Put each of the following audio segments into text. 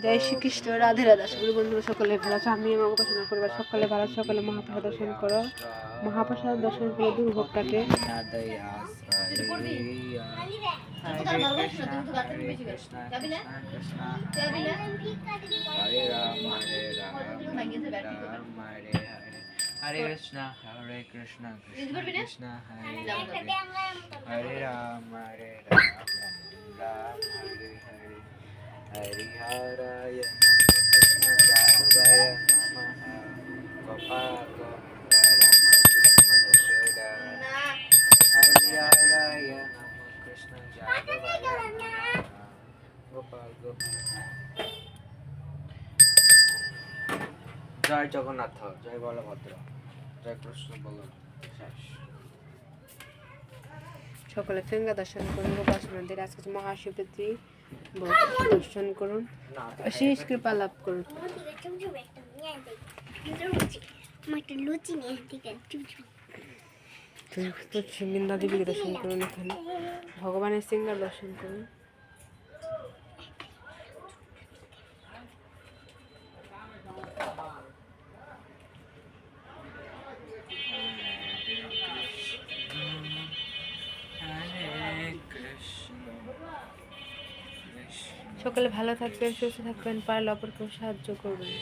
জয় শ্রীকৃষ্ণ, রাধে রাধা। সকলে বন্ধুরা সকলে ভালো আছে, আমি এবং উপাসনা পরিবার সকলে ভালো, সকলে মহাপ্রসাদ দর্শন করো। মহাপ্রসাদ দর্শন করে দুর্ভোগ কাটে। Hare Krishna, Hare Krishna, Krishna Krishna, Hare Hare, Hare Rama, Ram Hare Hare, Hare Haraya Namo Krishna Jarubaya Namaha, Gopal Govinda Rama Krishna Yashoda, Hare Haraya Namo Krishna Jarubaya Namaha, Gopal Govinda. জয় জগন্নাথ, জয় বলভদ্র, জয় কৃষ্ণ বলরাম। সকলে ফিঙ্গা দর্শন করুন, উপাসনাদের আজকে মহাশিবরাত্রি দর্শন করুন, শেষ কৃপা লাভ করুন। বৃন্দা দেবীকে দর্শন করুন, এখানে ভগবানের সিঙ্গার দর্শন করুন। সকলে ভালো থাকবেন, সুস্থ থাকবেন, পারলে অপরকেও সাহায্য করবেন।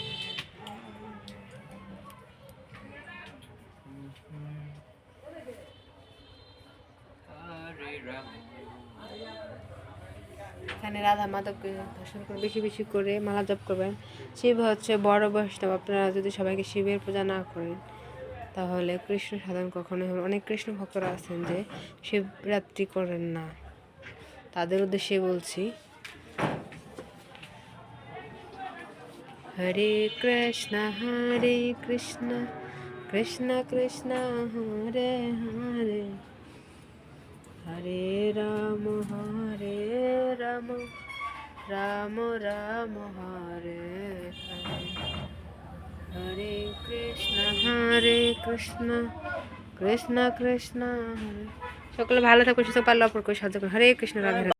এখানে রাধা মাধবকে দর্শন করে বেশি বেশি করে মালা জপ করবেন। শিব হচ্ছে বড় বৈষ্ণব। আপনারা যদি সবাইকে শিবের পূজা না করেন তাহলে কৃষ্ণ সাধন কখনো হবে। অনেক কৃষ্ণ ভক্তরা আছেন যে শিবরাত্রি করেন না, তাদের উদ্দেশ্যে বলছি। হরে কৃষ্ণ কৃষ্ণ কৃষ্ণ হরে হরে, হরে রাম রাম রাম হরে হরে, হরে কৃষ্ণ কৃষ্ণ কৃষ্ণ হরে। সকলে ভালো থাকুন, সুস্থ, পারলে অপরকে সাহায্য করুন। হরে কৃষ্ণ, রাধে রাধে।